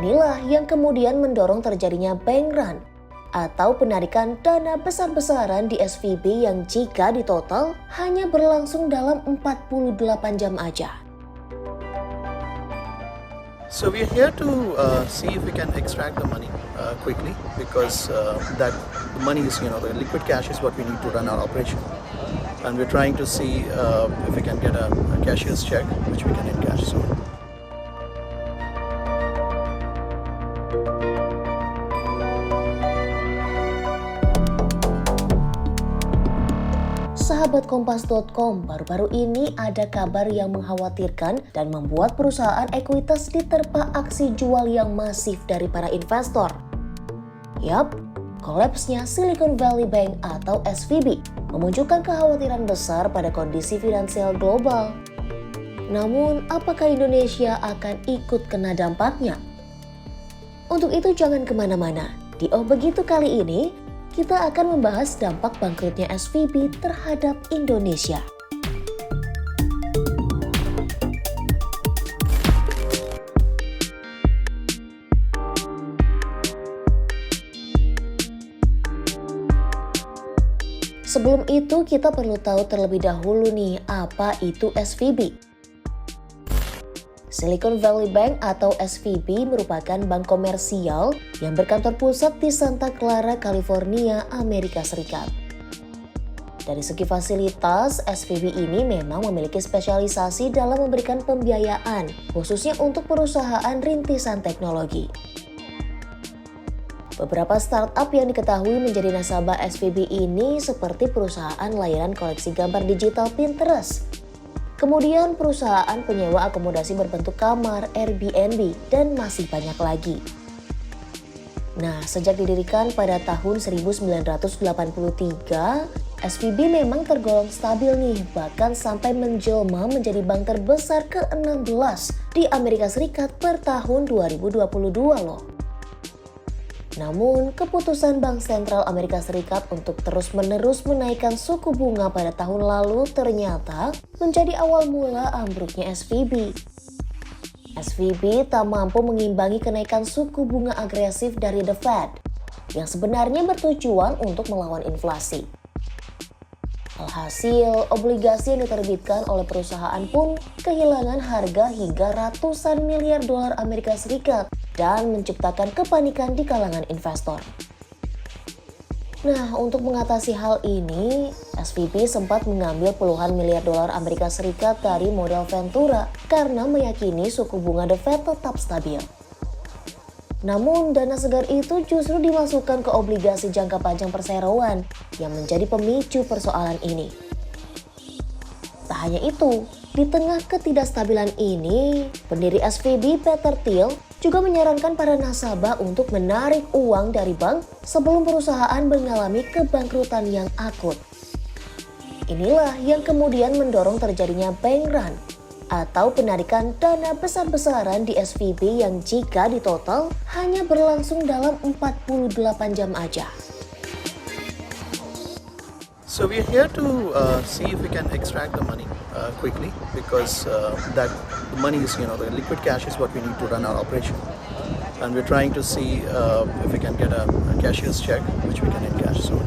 Inilah yang kemudian mendorong terjadinya bank run atau penarikan dana besar-besaran di SVB yang jika ditotal hanya berlangsung dalam 48 jam aja. So we are here to see if we can extract the money quickly because that the money is, the liquid cash is what we need to run our operation. And we're trying to see if we can get a cashier's check, which we can encash soon. Sahabat Kompas.com, baru-baru ini ada kabar yang mengkhawatirkan dan membuat perusahaan ekuitas diterpa aksi jual yang masif dari para investor. Yap, kolapsnya Silicon Valley Bank atau SVB memunculkan kekhawatiran besar pada kondisi finansial global. Namun, apakah Indonesia akan ikut kena dampaknya? Untuk itu jangan kemana-mana. Di Oh Begitu kali ini, kita akan membahas dampak bangkrutnya SVB terhadap Indonesia. Sebelum itu kita perlu tahu terlebih dahulu nih apa itu SVB. Silicon Valley Bank atau SVB merupakan bank komersial yang berkantor pusat di Santa Clara, California, Amerika Serikat. Dari segi fasilitas, SVB ini memang memiliki spesialisasi dalam memberikan pembiayaan, khususnya untuk perusahaan rintisan teknologi. Beberapa startup yang diketahui menjadi nasabah SVB ini seperti perusahaan layanan koleksi gambar digital Pinterest, kemudian perusahaan penyewa akomodasi berbentuk kamar, Airbnb, dan masih banyak lagi. Nah, sejak didirikan pada tahun 1983, SVB memang tergolong stabil nih, bahkan sampai menjelma menjadi bank terbesar ke-16 di Amerika Serikat per tahun 2022 loh. Namun, keputusan Bank Sentral Amerika Serikat untuk terus-menerus menaikkan suku bunga pada tahun lalu ternyata menjadi awal mula ambruknya SVB. SVB tak mampu mengimbangi kenaikan suku bunga agresif dari The Fed, yang sebenarnya bertujuan untuk melawan inflasi. Alhasil, obligasi yang diterbitkan oleh perusahaan pun kehilangan harga hingga ratusan miliar dolar Amerika Serikat dan menciptakan kepanikan di kalangan investor. Nah, untuk mengatasi hal ini, SVB sempat mengambil puluhan miliar dolar Amerika Serikat dari modal Ventura karena meyakini suku bunga The Fed tetap stabil. Namun, dana segar itu justru dimasukkan ke obligasi jangka panjang perseroan yang menjadi pemicu persoalan ini. Tak hanya itu, di tengah ketidakstabilan ini, pendiri SVB Peter Thiel juga menyarankan para nasabah untuk menarik uang dari bank sebelum perusahaan mengalami kebangkrutan yang akut. Inilah yang kemudian mendorong terjadinya bank run atau penarikan dana besar-besaran di SVB yang jika ditotal hanya berlangsung dalam 48 jam aja. So we are here to see if we can extract the money quickly because that the money is, the liquid cash is what we need to run our operation. And we're trying to see if we can get a cashier's check, which we can encash soon.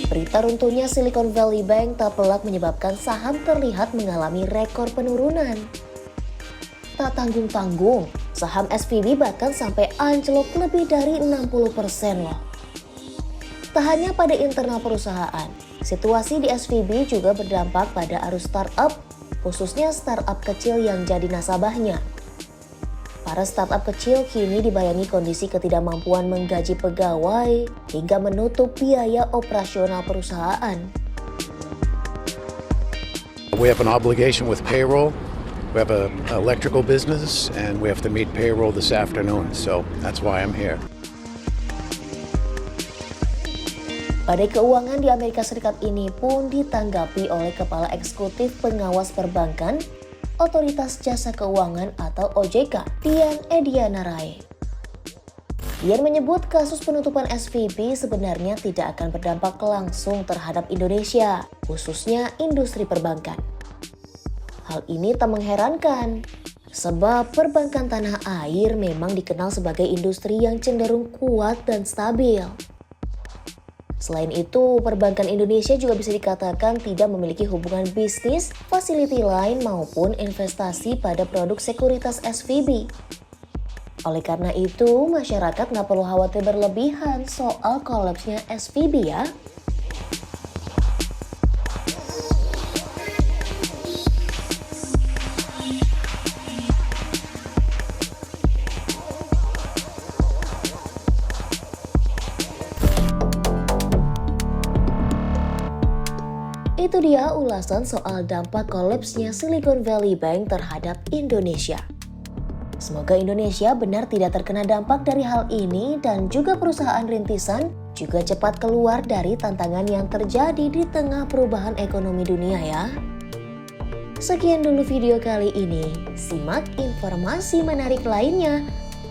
Berita runtuhnya Silicon Valley Bank tak pelak menyebabkan saham terlihat mengalami rekor penurunan. Tak tanggung-tanggung, saham SVB bahkan sampai anjlok lebih dari 60% loh. Tak hanya pada internal perusahaan, situasi di SVB juga berdampak pada arus startup, khususnya startup kecil yang jadi nasabahnya. Para startup kecil kini dibayangi kondisi ketidakmampuan menggaji pegawai hingga menutup biaya operasional perusahaan. We have an obligation with payroll. We have an electrical business and we have to meet payroll this afternoon. So that's why I'm here. Badai keuangan di Amerika Serikat ini pun ditanggapi oleh Kepala Eksekutif Pengawas Perbankan, Otoritas Jasa Keuangan atau OJK, Dian Ediana Rai. Dian menyebut kasus penutupan SVB sebenarnya tidak akan berdampak langsung terhadap Indonesia, khususnya industri perbankan. Hal ini tak mengherankan, Sebab perbankan tanah air memang dikenal sebagai industri yang cenderung kuat dan stabil. Selain itu, perbankan Indonesia juga bisa dikatakan tidak memiliki hubungan bisnis, facility line maupun investasi pada produk sekuritas SVB. Oleh karena itu, masyarakat nggak perlu khawatir berlebihan soal kolapsnya SVB ya. Itu dia ulasan soal dampak kolapsnya Silicon Valley Bank terhadap Indonesia. Semoga Indonesia benar tidak terkena dampak dari hal ini dan juga perusahaan rintisan juga cepat keluar dari tantangan yang terjadi di tengah perubahan ekonomi dunia ya. Sekian dulu video kali ini. Simak informasi menarik lainnya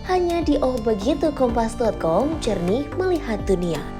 hanya di ohbegitukompas.com, jernih melihat dunia.